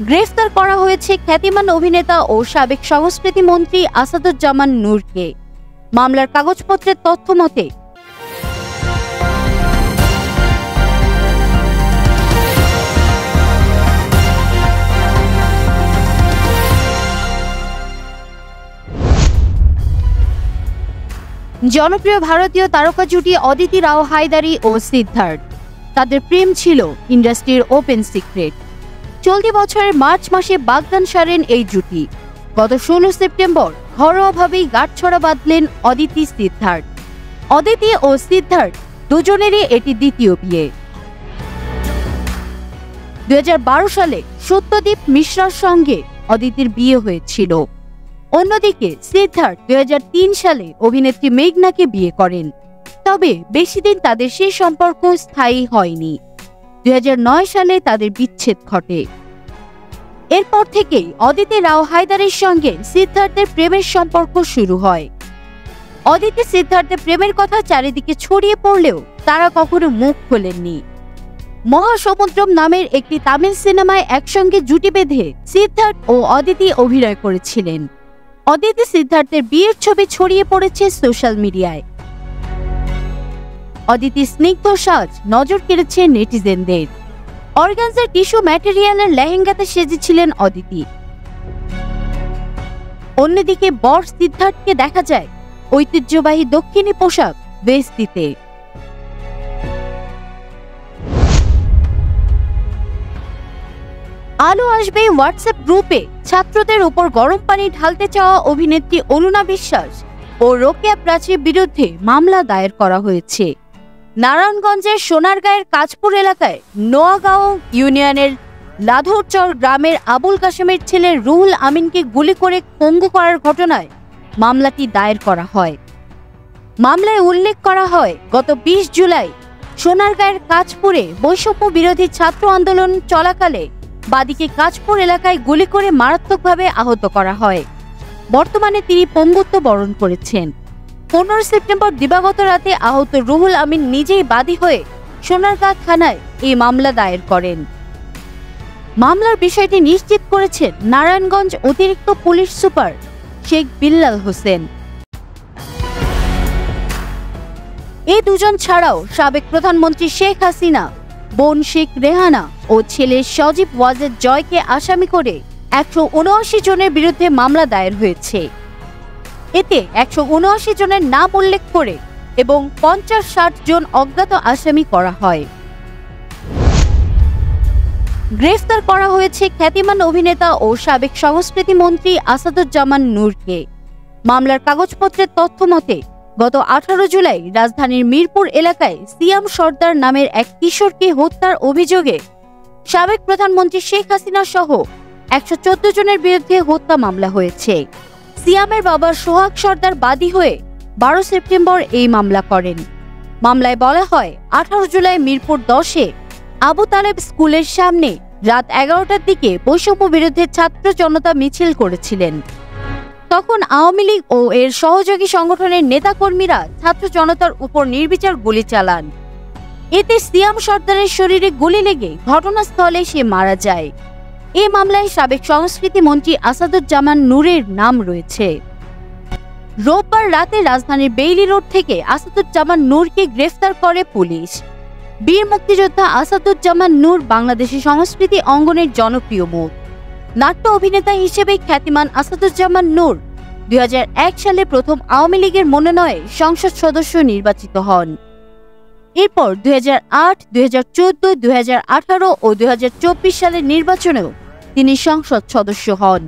গ্রেফতার করা হয়েছে খ্যাতিমান অভিনেতা ও সাবেক সংস্কৃতি মন্ত্রী আসাদুজ্জামান নূরকে। মামলার কাগজপত্রের তথ্য মতে জনপ্রিয় ভারতীয় তারকা জুটি অদিতি রাও হায়দারি ও সিদ্ধার্থ। তাদের প্রেম ছিল ইন্ডাস্ট্রির ওপেন সিক্রেট। চলতি বছরের মার্চ মাসে বাগদান সারেন এই জুটি। গত 16 সেপ্টেম্বর ঘরোয়াভাবেই গাঁটছড়া বাঁধলেন অদিতি সিদ্ধার্থ। অদিতি ও সিদ্ধার্থ দুজনেরই এটি দ্বিতীয় বিয়ে। 2012 সালে সত্যদীপ মিশ্রার সঙ্গে অদিতির বিয়ে হয়েছিল। অন্যদিকে সিদ্ধার্থ 2003 সালে অভিনেত্রী মেঘনাকে বিয়ে করেন। তবে বেশি দিন তাদের সেই সম্পর্ক স্থায়ী হয়নি। 2009 সালে তাদের বিচ্ছেদ ঘটে। এরপর থেকেই অদিতি রাও হায়দারের সঙ্গে সিদ্ধার্থের প্রেমের সম্পর্ক শুরু হয়। অদিতি সিদ্ধার্থের প্রেমের কথা চারিদিকে ছড়িয়ে পড়লেও তারা কখনো মুখ খোলেননি। মহাসমুদ্রম নামের একটি তামিল সিনেমায় একসঙ্গে জুটি বেঁধে সিদ্ধার্থ ও অদিতি অভিনয় করেছিলেন। অদিতি সিদ্ধার্থের বিয়ের ছবি ছড়িয়ে পড়েছে সোশ্যাল মিডিয়ায়। অদিতি স্নিগ্ধ সাজ নজর কেড়েছে নেটিজেনদের। অর্গানজার টিস্যু ম্যাটেরিয়ালের লেহেঙ্গাতে সেজেছিলেন অদিতি। অন্যদিকে বর সিদ্ধার্থকে দেখা যায় ঐতিহ্যবাহী দক্ষিণী পোশাক ভেস্তিতে। আলো আসবে হোয়াটসঅ্যাপ গ্রুপে ছাত্রদের উপর গরম পানি ঢালতে চাওয়া অভিনেত্রী অরুণা বিশ্বাস ও রোকেয়া প্রাচীর বিরুদ্ধে মামলা দায়ের করা হয়েছে। নারায়ণগঞ্জের সোনারগাঁয়ের কাজপুর এলাকায় নোয়াগাঁও ইউনিয়নের লাধরচর গ্রামের আবুল কাশেমের ছেলে রুহুল আমিনকে গুলি করে পঙ্গু করার ঘটনায় মামলাটি দায়ের করা হয়। মামলায় উল্লেখ করা হয়, গত 20 জুলাই সোনারগাঁয়ের কাজপুরে বৈষম্য বিরোধী ছাত্র আন্দোলন চলাকালে বাদীকে কাজপুর এলাকায় গুলি করে মারাত্মকভাবে আহত করা হয়। বর্তমানে তিনি পঙ্গুত্ব বরণ করেছেন। 15 সেপ্টেম্বর দিবাগত রাতে আহত রুহুল আমিন নিজেই বাদী হয়ে সোনারগাঁ থানায় এই মামলা দায়ের করেন। মামলার বিষয়টি নিশ্চিত করেছেন নারায়ণগঞ্জ অতিরিক্ত পুলিশ সুপার শেখ বিল্লাল হোসেন। এই দুজন ছাড়াও সাবেক প্রধানমন্ত্রী শেখ হাসিনা, বোন শেখ রেহানা ও ছেলে সজীব ওয়াজেদ জয়কে আসামি করে 179 জনের বিরুদ্ধে মামলা দায়ের হয়েছে। এতে 179 জনের নাম উল্লেখ করে এবং 50-60 জন অজ্ঞাত আসামি করা হয়। গ্রেফতার করা হয়েছে খ্যাতিমান অভিনেতা ও সাবেক সংস্কৃতি মন্ত্রী আসাদুজ্জামান নূরকে। মামলার কাগজপত্রের তথ্য মতে গত 18 জুলাই রাজধানীর মিরপুর এলাকায় সিয়াম সর্দার নামের এক কিশোরকে হত্যার অভিযোগে সাবেক প্রধানমন্ত্রী শেখ হাসিনা সহ 114 জনের বিরুদ্ধে হত্যা মামলা হয়েছে। সিয়ামের বাবা সোহাগ সর্দার বাদী হয়ে 12 সেপ্টেম্বর এই মামলা করেন। মামলায় বলা হয়, 18 জুলাই মিরপুর 10-এ আবু তালেব স্কুলের সামনে রাত 11টার দিকে বৈষম্য বিরুদ্ধে ছাত্র জনতা মিছিল করেছিলেন। তখন আওয়ামী লীগ ও এর সহযোগী সংগঠনের নেতাকর্মীরা ছাত্র জনতার উপর নির্বিচার গুলি চালান। এতে সিয়াম সর্দারের শরীরে গুলি লেগে ঘটনাস্থলে সে মারা যায়। এই মামলায় সাবেক সংস্কৃতি মন্ত্রী আসাদুজ্জামান নূরের নাম রয়েছে। রোববার রাতে রাজধানীর বেইলি রোড থেকে আসাদুজ্জামান নূরকে গ্রেফতার করে পুলিশ। বীর মুক্তিযোদ্ধা আসাদুজ্জামান নূর বাংলাদেশের সংস্কৃতি অঙ্গনের জনপ্রিয় মুখ। নাট্য অভিনেতা হিসেবে খ্যাতিমান আসাদুজ্জামান নূর 2001 সালে প্রথম আওয়ামী লীগের মনোনয়ে সংসদ সদস্য নির্বাচিত হন। এরপর 2008, 2014, 2018 ও 2024 সালের নির্বাচনেও তিনি সংসদ সদস্য হন।